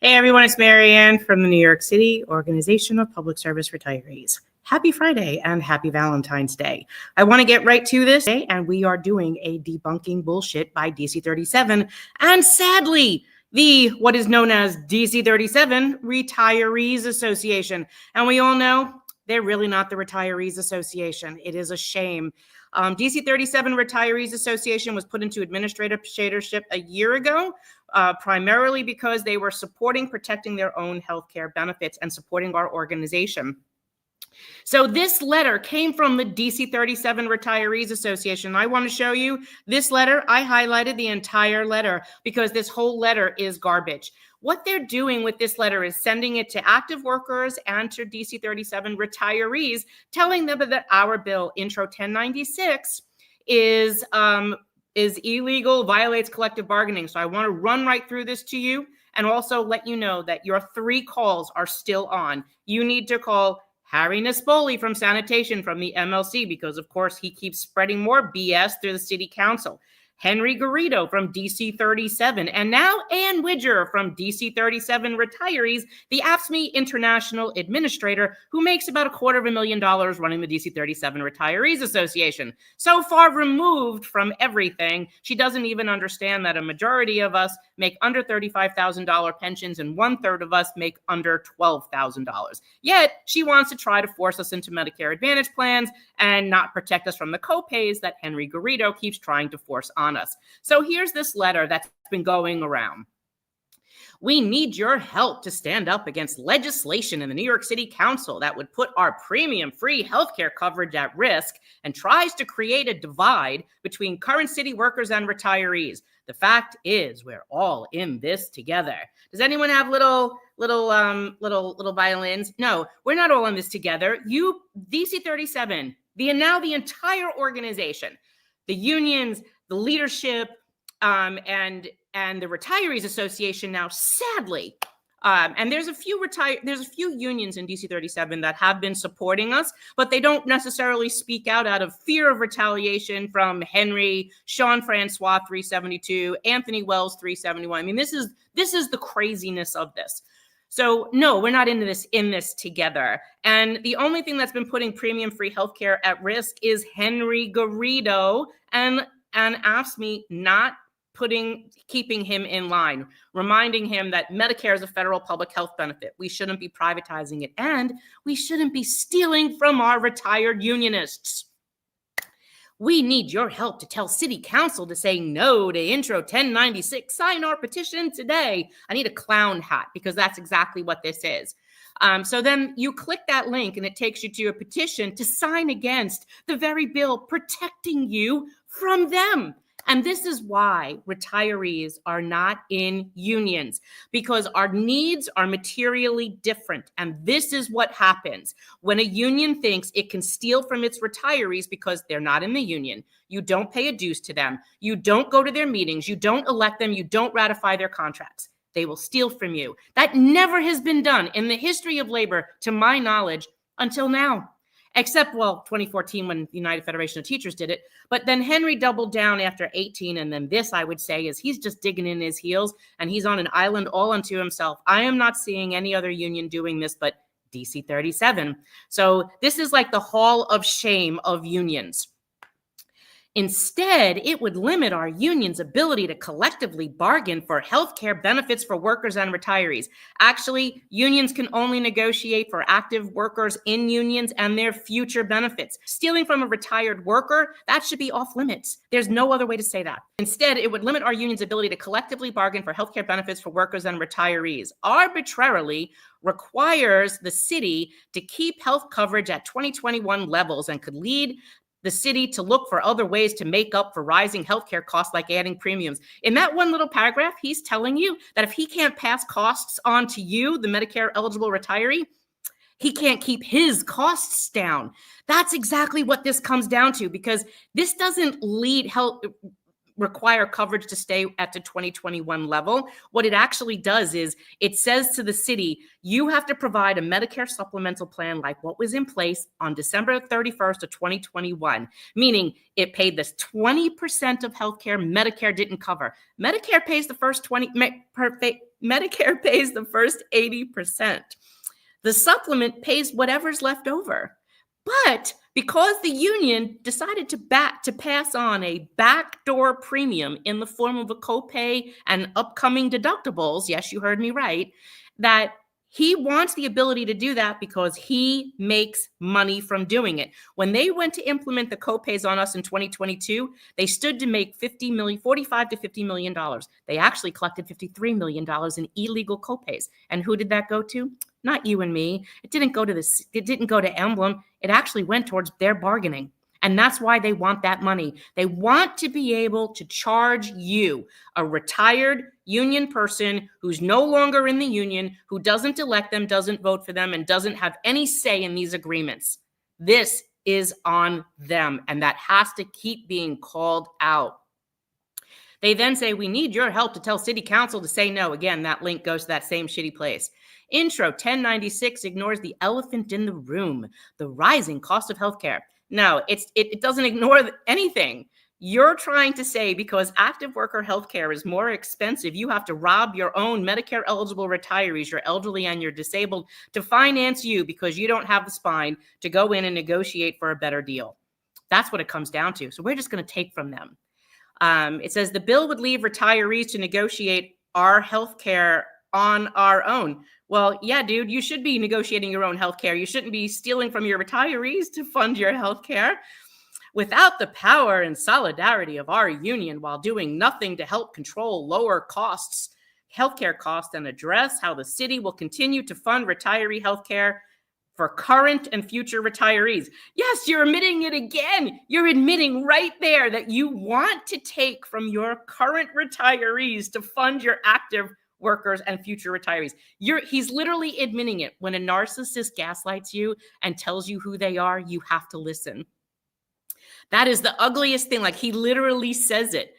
Hey everyone, it's Marianne from the New York City Organization of Public Service Retirees. Happy Friday and happy Valentine's Day. I want to get right to this day, and we are doing a debunking bullshit by DC37 and sadly, what is known as DC37 Retirees Association. And we all know they're really not the Retirees Association. It is a shame. DC37 Retirees Association was put into administratorship a year ago, primarily because they were protecting their own healthcare benefits and supporting our organization. So this letter came from the DC37 Retirees Association. I want to show you this letter. I highlighted the entire letter because this whole letter is garbage. What they're doing with this letter is sending it to active workers and to DC37 retirees, telling them that our bill, Intro 1096, is illegal, violates collective bargaining. So I want to run right through this to you and also let you know that your 3 calls are still on. You need to call Harry Nispoli from sanitation from the MLC because, of course, he keeps spreading more BS through the city council. Henry Garrido from DC37, and now Ann Widger from DC37 Retirees, the AFSCME International Administrator, who makes about $250,000 running the DC37 Retirees Association. So far removed from everything, she doesn't even understand that a majority of us make under $35,000 pensions and 1/3 of us make under $12,000. Yet she wants to try to force us into Medicare Advantage plans and not protect us from the copays that Henry Garrido keeps trying to force on us. So here's this letter that's been going around. We need your help to stand up against legislation in the New York City Council that would put our premium-free healthcare coverage at risk and tries to create a divide between current city workers and retirees. The fact is, we're all in this together. Does anyone have little violins? No, we're not all in this together. You, DC37, now the entire organization, the unions, the leadership, and the Retirees Association now, sadly, and there's a few unions in DC37 that have been supporting us, but they don't necessarily speak out of fear of retaliation from Henry, Sean Francois 372, Anthony Wells 371. I mean, this is the craziness of this. So no, we're not in this together. And the only thing that's been putting premium-free healthcare at risk is Henry Garrido and AFSCME not keeping him in line, reminding him that Medicare is a federal public health benefit. We shouldn't be privatizing it, and we shouldn't be stealing from our retired unionists. We need your help to tell City Council to say no to Intro 1096. Sign our petition today. I need a clown hat because that's exactly what this is. So then you click that link and it takes you to a petition to sign against the very bill protecting you from them. And this is why retirees are not in unions, because our needs are materially different. And this is what happens when a union thinks it can steal from its retirees because they're not in the union. You don't pay a dues to them. You don't go to their meetings. You don't elect them. You don't ratify their contracts. They will steal from you. That never has been done in the history of labor, to my knowledge, until now. Except, 2014 when the United Federation of Teachers did it. But then Henry doubled down after 18. And then this, I would say, is he's just digging in his heels and he's on an island all unto himself. I am not seeing any other union doing this but DC37. So this is like the hall of shame of unions. Instead, it would limit our union's ability to collectively bargain for healthcare benefits for workers and retirees. Actually, unions can only negotiate for active workers in unions and their future benefits. Stealing from a retired worker, that should be off limits. There's no other way to say that. Instead, it would limit our union's ability to collectively bargain for healthcare benefits for workers and retirees. Arbitrarily requires the city to keep health coverage at 2021 levels and could lead the city to look for other ways to make up for rising healthcare costs, like adding premiums. In that one little paragraph, he's telling you that if he can't pass costs on to you, the Medicare eligible retiree, he can't keep his costs down. That's exactly what this comes down to, because this doesn't require coverage to stay at the 2021 level. What it actually does is it says to the city, you have to provide a Medicare supplemental plan like what was in place on December 31st of 2021, meaning it paid this 20% of healthcare Medicare didn't cover. Medicare pays the first Medicare pays the first 80%. The supplement pays whatever's left over. But because the union decided to pass on a backdoor premium in the form of a copay and upcoming deductibles, yes, you heard me right, that he wants the ability to do that because he makes money from doing it. When they went to implement the copays on us in 2022, they stood to make $45 to $50 million. They actually collected $53 million in illegal copays. And who did that go to? Not you and me. It didn't go to Emblem. It actually went towards their bargaining. And that's why they want that money. They want to be able to charge you, a retired union person who's no longer in the union, who doesn't elect them, doesn't vote for them, and doesn't have any say in these agreements. This is on them, and that has to keep being called out. They then say, we need your help to tell city council to say no. Again, that link goes to that same shitty place. Intro 1096 ignores the elephant in the room, the rising cost of healthcare. No, it doesn't ignore anything. You're trying to say because active worker healthcare is more expensive, you have to rob your own Medicare eligible retirees, your elderly and your disabled, to finance you because you don't have the spine to go in and negotiate for a better deal. That's what it comes down to. So we're just going to take from them. It says the bill would leave retirees to negotiate our healthcare on our own. Well, yeah, dude, you should be negotiating your own healthcare. You shouldn't be stealing from your retirees to fund your healthcare. Without the power and solidarity of our union, while doing nothing to help control lower costs, healthcare costs, and address how the city will continue to fund retiree healthcare for current and future retirees. Yes, you're admitting it again. You're admitting right there that you want to take from your current retirees to fund your active workers and future retirees. He's literally admitting it. When a narcissist gaslights you and tells you who they are, you have to listen. That is the ugliest thing. Like, he literally says it.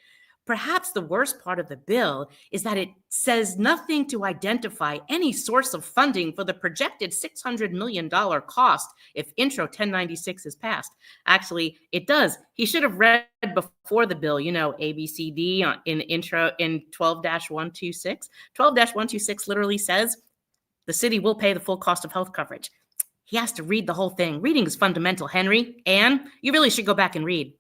Perhaps the worst part of the bill is that it says nothing to identify any source of funding for the projected $600 million cost if Intro 1096 is passed. Actually, it does. He should have read before the bill, ABCD in Intro in 12-126. 12-126 literally says the city will pay the full cost of health coverage. He has to read the whole thing. Reading is fundamental, Henry. And you really should go back and read.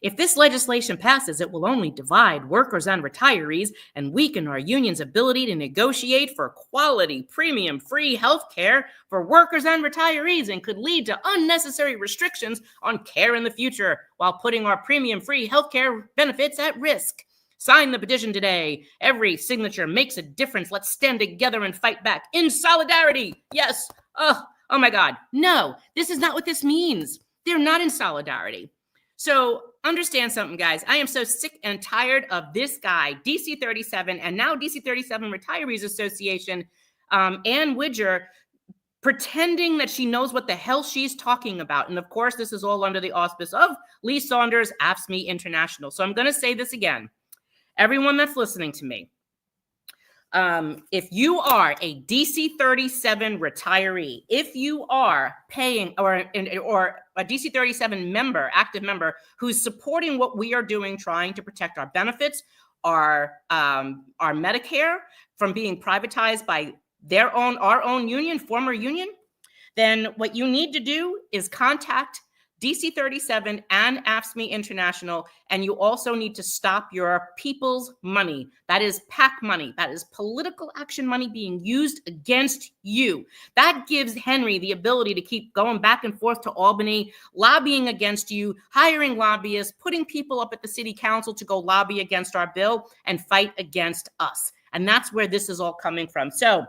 If this legislation passes, it will only divide workers and retirees and weaken our union's ability to negotiate for quality, premium-free health care for workers and retirees, and could lead to unnecessary restrictions on care in the future while putting our premium-free health care benefits at risk. Sign the petition today. Every signature makes a difference. Let's stand together and fight back in solidarity. Yes. Oh my God. No, this is not what this means. They're not in solidarity. So understand something, guys. I am so sick and tired of this guy, DC37, and now DC37 Retirees Association, Ann Widger, pretending that she knows what the hell she's talking about. And of course, this is all under the auspice of Lee Saunders, AFSCME International. So I'm going to say this again. Everyone that's listening to me, if you are a DC37 retiree, if you are paying or a DC37 member, active member, who's supporting what we are doing, trying to protect our benefits, our Medicare from being privatized by our own union, former union, then what you need to do is contact DC37 and AFSCME International, and you also need to stop your people's money. That is PAC money. That is political action money being used against you. That gives Henry the ability to keep going back and forth to Albany, lobbying against you, hiring lobbyists, putting people up at the city council to go lobby against our bill and fight against us. And that's where this is all coming from. So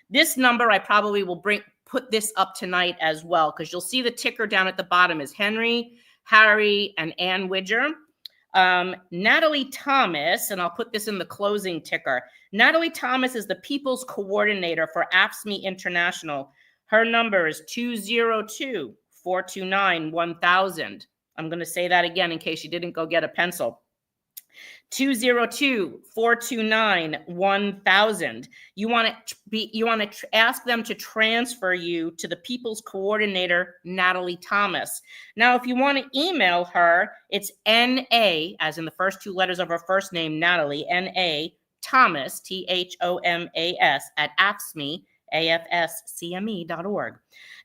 this number, I probably will put this up tonight as well, because you'll see the ticker down at the bottom is Henry, Harry, and Ann Widger. Natalie Thomas, and I'll put this in the closing ticker. Natalie Thomas is the People's Coordinator for AFSCME International. Her number is 202-429-1000. I'm going to say that again in case you didn't go get a pencil. 202-429-1000. You want to ask them to transfer you to the People's Coordinator, Natalie Thomas. Now, if you want to email her, it's NA, as in the first two letters of her first name, Natalie, NA Thomas, THOMAS, at AFSCME.org.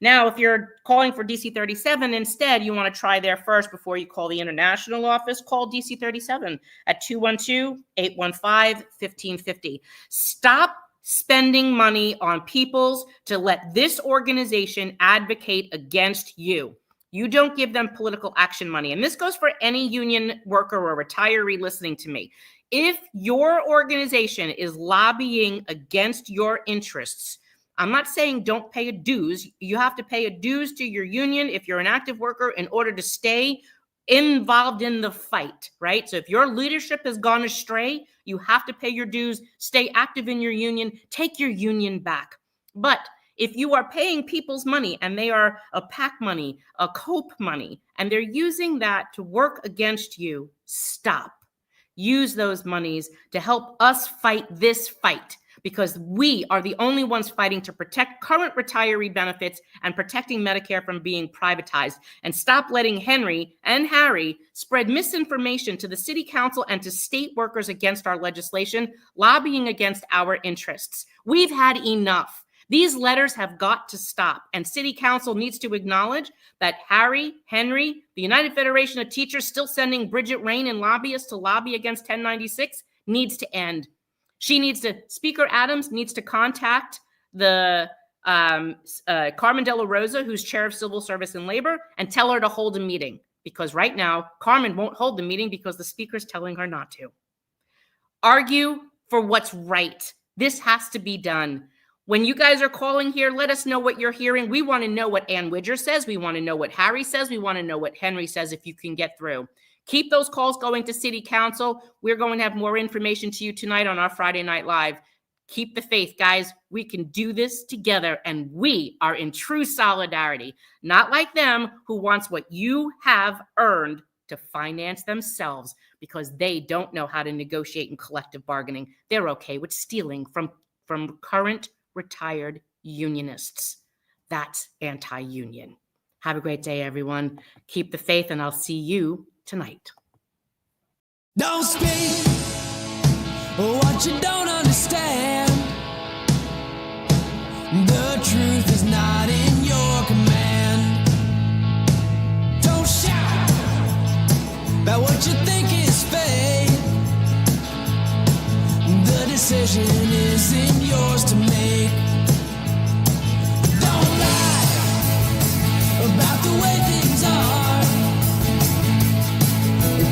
Now, if you're calling for DC37 instead, you want to try there first before you call the international office. Call DC37 at 212-815-1550. Stop spending money on peoples to let this organization advocate against you. You don't give them political action money. And this goes for any union worker or retiree listening to me. If your organization is lobbying against your interests, I'm not saying don't pay a dues. You have to pay a dues to your union if you're an active worker in order to stay involved in the fight, right? So if your leadership has gone astray, you have to pay your dues, stay active in your union, take your union back. But if you are paying people's money and they are a PAC money, a COPE money, and they're using that to work against you, stop. Use those monies to help us fight this fight, because we are the only ones fighting to protect current retiree benefits and protecting Medicare from being privatized. And stop letting Henry and Harry spread misinformation to the city council and to state workers against our legislation, lobbying against our interests. We've had enough. These letters have got to stop, and city council needs to acknowledge that Harry, Henry, the United Federation of Teachers still sending Bridget Rain and lobbyists to lobby against 1096 needs to end. Speaker Adams needs to contact the Carmen De La Rosa, who's chair of Civil Service and Labor, and tell her to hold a meeting, because right now Carmen won't hold the meeting because the speaker's telling her not to. Argue for what's right. This has to be done. When you guys are calling here, let us know what you're hearing. We want to know what Ann Widger says. We want to know what Harry says. We want to know what Henry says if you can get through. Keep those calls going to City Council. We're going to have more information to you tonight on our Friday Night Live. Keep the faith, guys. We can do this together, and we are in true solidarity. Not like them who wants what you have earned to finance themselves because they don't know how to negotiate in collective bargaining. They're okay with stealing from current retired unionists. That's anti-union. Have a great day, everyone. Keep the faith, and I'll see you tonight. Don't speak what you don't understand. The truth is not in your command. Don't shout about what you think is fake. The decision isn't yours to make. Don't lie about the way things are.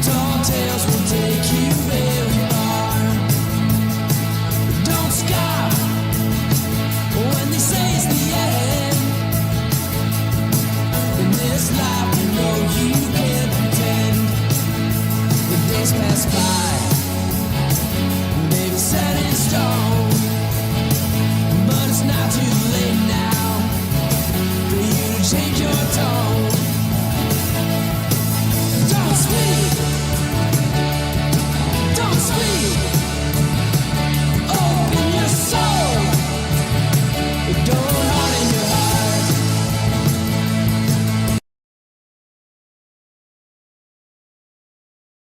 Tall tales will take you very far. Don't scoff when they say it's the end. In this life you know you can't pretend. The days pass by, maybe set in stone, but it's not too late now for you to change your tone.